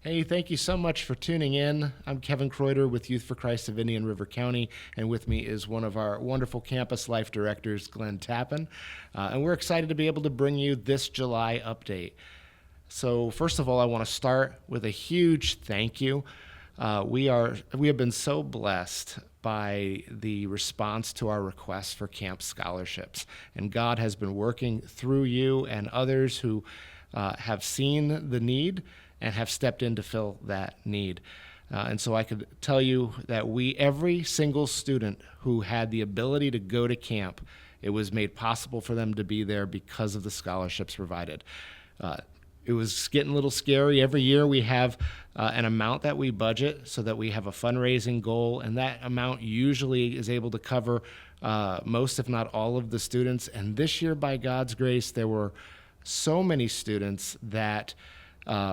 Hey, thank you so much for tuning in. I'm Kevin Kreuter with Youth for Christ of Indian River County, and with me is one of our wonderful campus life directors, Glenn Tappan. And we're excited to be able to bring you this July update. So first of all, I want to start with a huge thank you. We have been so blessed by the response to our request for camp scholarships, and God has been working through you and others who have seen the need and have stepped in to fill that need. And so I could tell you that every single student who had the ability to go to camp, it was made possible for them to be there because of the scholarships provided. It was getting a little scary. Every year we have an amount that we budget so that we have a fundraising goal, and that amount usually is able to cover most, if not all, of the students. And this year, by God's grace, there were so many students that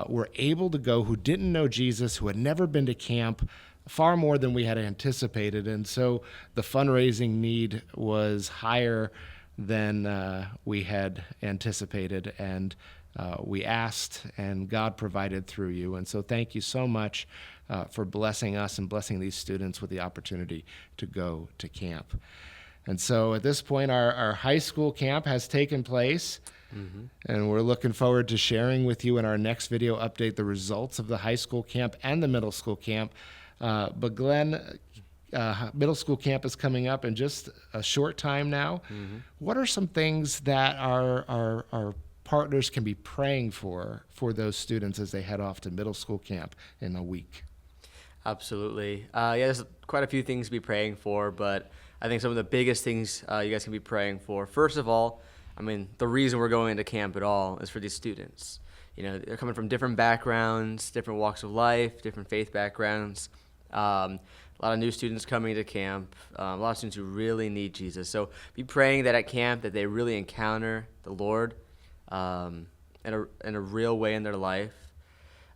were able to go who didn't know Jesus, who had never been to camp, far more than we had anticipated. And so the fundraising need was higher than we had anticipated. And we asked, and God provided through you. And so thank you so much for blessing us and blessing these students with the opportunity to go to camp. And so at this point, our high school camp has taken place. Mm-hmm. And we're looking forward to sharing with you in our next video update the results of the high school camp and the middle school camp. But Glenn, middle school camp is coming up in just a short time now. Mm-hmm. What are some things that our partners can be praying for those students as they head off to middle school camp in a week? Absolutely. There's quite a few things to be praying for, but I think some of the biggest things you guys can be praying for, first of all, the reason we're going into camp at all is for these students. You know, they're coming from different backgrounds, different walks of life, different faith backgrounds. A lot of new students coming to camp, a lot of students who really need Jesus. So be praying that at camp that they really encounter the Lord in a real way in their life,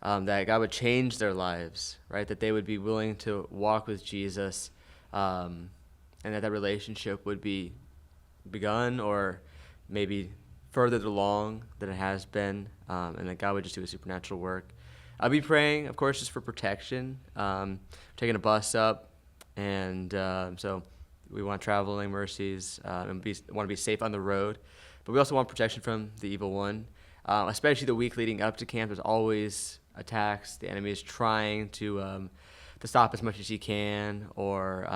that God would change their lives, right? That they would be willing to walk with Jesus, and that relationship would be begun or maybe further along than it has been, and that God would just do a supernatural work. I'll be praying, of course, just for protection. Taking a bus up, and so we want traveling mercies and want to be safe on the road. But we also want protection from the evil one, especially the week leading up to camp. There's always attacks. The enemy is trying to stop as much as he can, or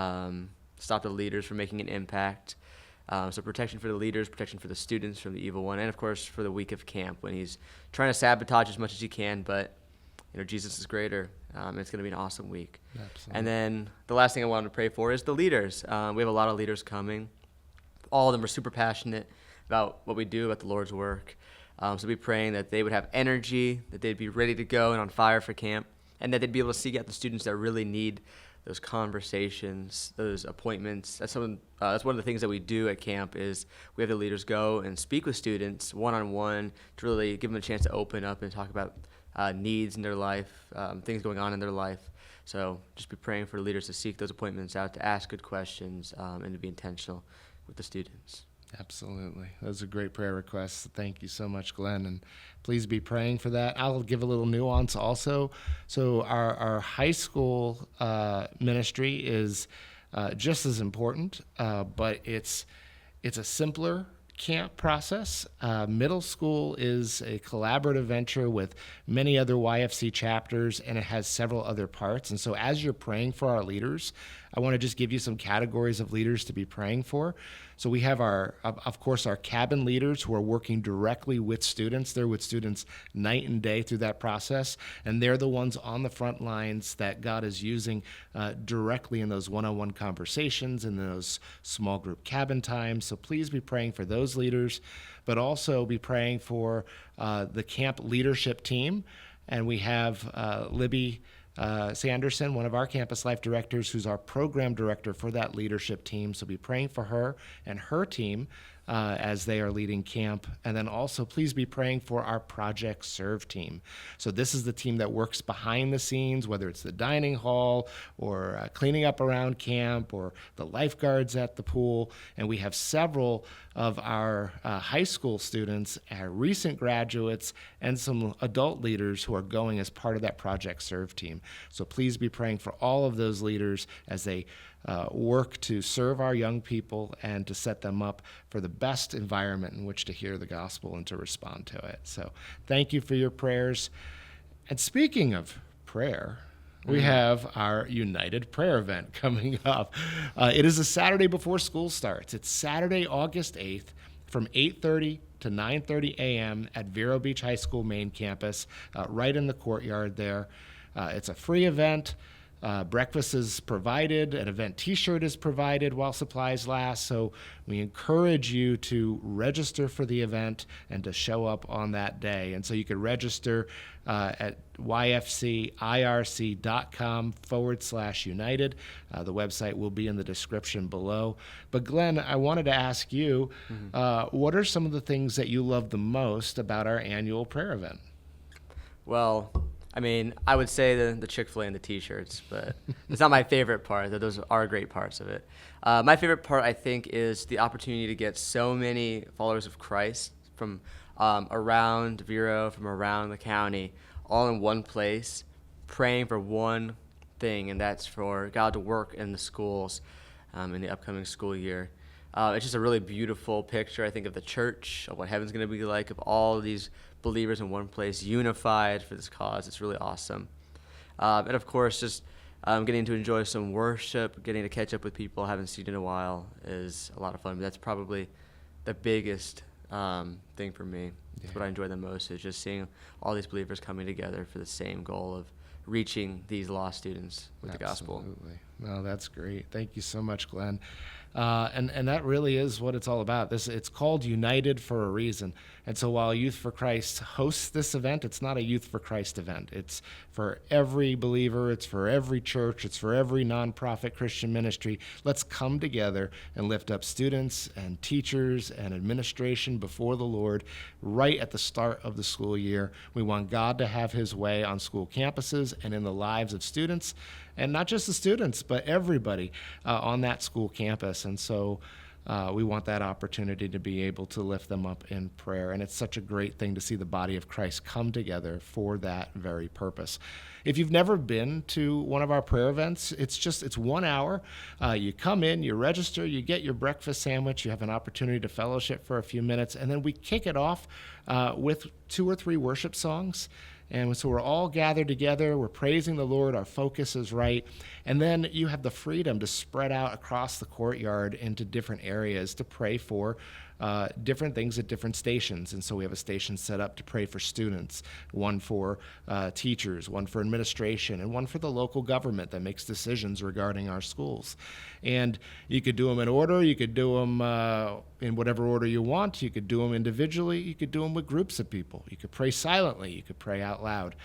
stop the leaders from making an impact. So protection for the leaders, protection for the students from the evil one, and of course for the week of camp when he's trying to sabotage as much as he can. But Jesus is greater. It's going to be an awesome week. Absolutely. And then the last thing I wanted to pray for is the leaders. We have a lot of leaders coming. All of them are super passionate about what we do, about the Lord's work. So be praying that they would have energy, that they'd be ready to go and on fire for camp, and that they'd be able to seek out the students that really need those conversations, those appointments. That's one of the things that we do at camp is we have the leaders go and speak with students one-on-one to really give them a chance to open up and talk about needs in their life, things going on in their life. So just be praying for leaders to seek those appointments out, to ask good questions, and to be intentional with the students. Absolutely. Those are great prayer requests. Thank you so much, Glenn. And please be praying for that. I'll give a little nuance also. So our high school ministry is just as important, but it's a simpler camp process. Middle school is a collaborative venture with many other YFC chapters, and it has several other parts. And so as you're praying for our leaders, I want to just give you some categories of leaders to be praying for. So we have of course, our cabin leaders who are working directly with students. They're with students night and day through that process, and they're the ones on the front lines that God is using directly in those one-on-one conversations and those small group cabin times. So please be praying for those leaders, but also be praying for the camp leadership team. And we have Libby Sanderson, one of our campus life directors, who's our program director for that leadership team. So be praying for her and her team as they are leading camp. And then also, please be praying for our Project Serve team. So this is the team that works behind the scenes, whether it's the dining hall or cleaning up around camp or the lifeguards at the pool. And we have several of our high school students, our recent graduates, and some adult leaders who are going as part of that Project Serve team. So please be praying for all of those leaders as they work to serve our young people and to set them up for the best environment in which to hear the gospel and to respond to it. So thank you for your prayers. And speaking of prayer, we have our United Prayer event coming up. It is a Saturday before school starts. It's Saturday, August 8th from 8:30 to 9:30 a.m. at Vero Beach High School main campus, right in the courtyard there. It's a free event. Breakfast is provided, an event t-shirt is provided while supplies last, so we encourage you to register for the event and to show up on that day. And so you can register at yfcirc.com/united. The website will be in the description below. But Glenn, I wanted to ask you, what are some of the things that you love the most about our annual prayer event? Well, I mean, I would say the Chick-fil-A and the T-shirts, but it's not my favorite part, though those are great parts of it. My favorite part, I think, is the opportunity to get so many followers of Christ from around Vero, from around the county, all in one place, praying for one thing, and that's for God to work in the schools in the upcoming school year. It's just a really beautiful picture, I think, of the church, of what heaven's going to be like, of all of these believers in one place, unified for this cause. It's really awesome. And of course, just getting to enjoy some worship, getting to catch up with people I haven't seen in a while is a lot of fun. That's probably the biggest thing for me. It's what I enjoy the most, is just seeing all these believers coming together for the same goal of reaching these lost students with the gospel. Absolutely. No, that's great. Thank you so much, Glenn. And that really is what it's all about. It's called United for a reason. And so while Youth for Christ hosts this event, it's not a Youth for Christ event. It's for every believer. It's for every church. It's for every nonprofit Christian ministry. Let's come together and lift up students and teachers and administration before the Lord right at the start of the school year. We want God to have his way on school campuses and in the lives of students, and not just the students, but everybody on that school campus. And so we want that opportunity to be able to lift them up in prayer. And it's such a great thing to see the body of Christ come together for that very purpose. If you've never been to one of our prayer events, it's 1 hour. You come in, you register, you get your breakfast sandwich, you have an opportunity to fellowship for a few minutes, and then we kick it off with 2 or 3 worship songs. And so we're all gathered together, we're praising the Lord, our focus is right, and then you have the freedom to spread out across the courtyard into different areas to pray for different things at different stations. And so we have a station set up to pray for students, one for teachers, one for administration, and one for the local government that makes decisions regarding our schools. And you could do them in order, you could do them in whatever order you want, you could do them individually, you could do them with groups of people, you could pray silently, you could pray out loud.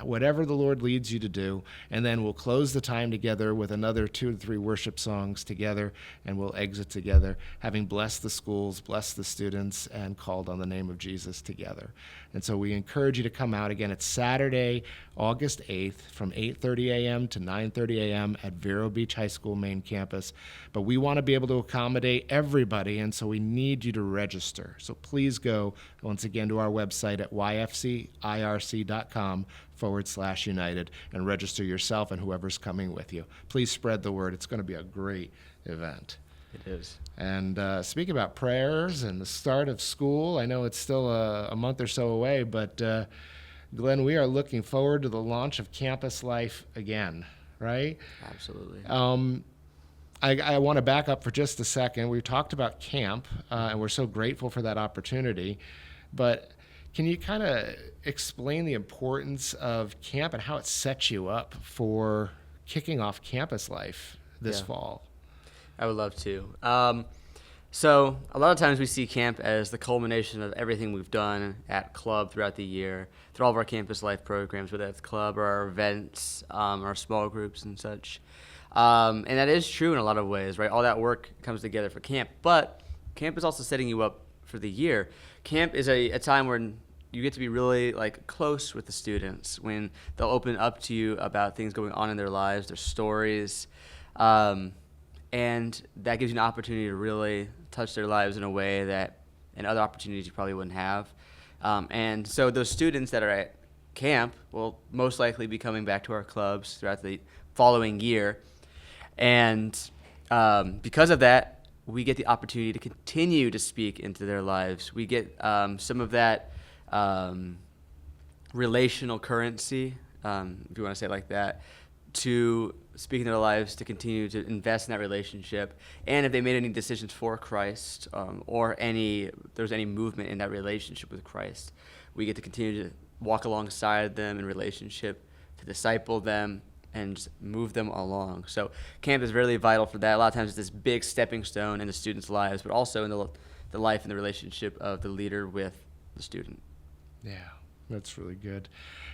Whatever the Lord leads you to do, and then we'll close the time together with another 2 to 3 worship songs together, and we'll exit together, having blessed the schools, blessed the students, and called on the name of Jesus together. And so we encourage you to come out. Again, it's Saturday, August 8th from 8:30 a.m. to 9:30 a.m. at Vero Beach High School main campus. But we want to be able to accommodate everybody, and so we need you to register. So please go, once again, to our website at yfcirc.com/united and register yourself and whoever's coming with you. Please spread the word. It's going to be a great event. It is. And speaking about prayers and the start of school, I know it's still a month or so away, but Glenn, we are looking forward to the launch of campus life again, right? Absolutely. I want to back up for just a second. We talked about camp, and we're so grateful for that opportunity, but can you kind of explain the importance of camp and how it sets you up for kicking off campus life this fall? I would love to. So a lot of times we see camp as the culmination of everything we've done at club throughout the year, through all of our campus life programs, whether it's club or our events, our small groups and such. And that is true in a lot of ways, right? All that work comes together for camp. But camp is also setting you up for the year. Camp is a time when you get to be really like close with the students, when they'll open up to you about things going on in their lives, their stories, and that gives you an opportunity to really touch their lives in a way that in other opportunities you probably wouldn't have. And so those students that are at camp will most likely be coming back to our clubs throughout the following year. And because of that, we get the opportunity to continue to speak into their lives. We get some of that relational currency, if you want to say it like that, to speak in their lives, to continue to invest in that relationship. And if they made any decisions for Christ, or there's any movement in that relationship with Christ, we get to continue to walk alongside them in relationship, to disciple them, and move them along. So camp is really vital for that. A lot of times it's this big stepping stone in the students' lives, but also in the life and the relationship of the leader with the student. Yeah, that's really good.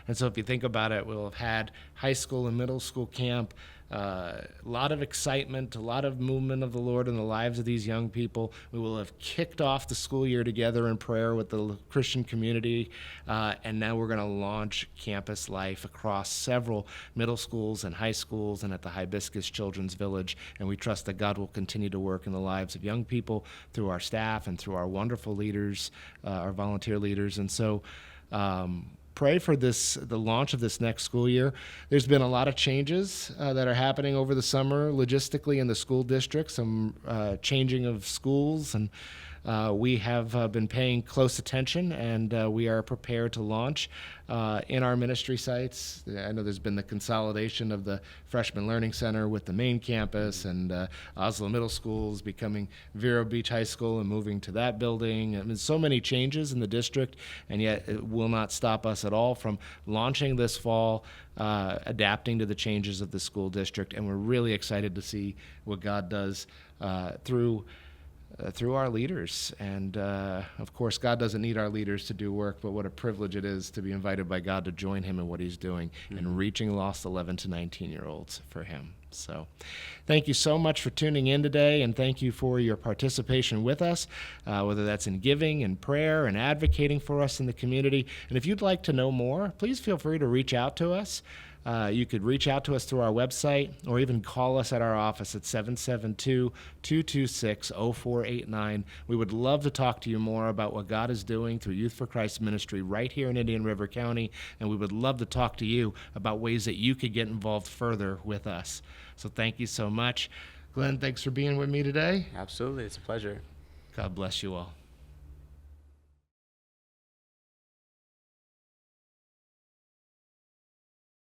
And so if you think about it, we'll have had high school and middle school camp, a lot of excitement, a lot of movement of the Lord in the lives of these young people. We will have kicked off the school year together in prayer with the Christian community, and now we're going to launch campus life across several middle schools and high schools and at the Hibiscus Children's Village, and we trust that God will continue to work in the lives of young people through our staff and through our wonderful leaders, our volunteer leaders. And so pray for the launch of this next school year. There's been a lot of changes that are happening over the summer logistically in the school district, some changing of schools, and we have been paying close attention, and we are prepared to launch in our ministry sites. I know there's been the consolidation of the Freshman Learning Center with the main campus, and Oslo Middle School is becoming Vero Beach High School and moving to that building. I mean, so many changes in the district, and yet it will not stop us at all from launching this fall, adapting to the changes of the school district, and we're really excited to see what God does through our leaders. And of course, God doesn't need our leaders to do work, but what a privilege it is to be invited by God to join him in what he's doing and reaching lost 11 to 19-year-olds for him. So thank you so much for tuning in today, and thank you for your participation with us, whether that's in giving and prayer and advocating for us in the community. And if you'd like to know more, please feel free to reach out to us. You could reach out to us through our website or even call us at our office at 772-226-0489. We would love to talk to you more about what God is doing through Youth for Christ ministry right here in Indian River County, and we would love to talk to you about ways that you could get involved further with us. So thank you so much. Glenn, thanks for being with me today. Absolutely. It's a pleasure. God bless you all.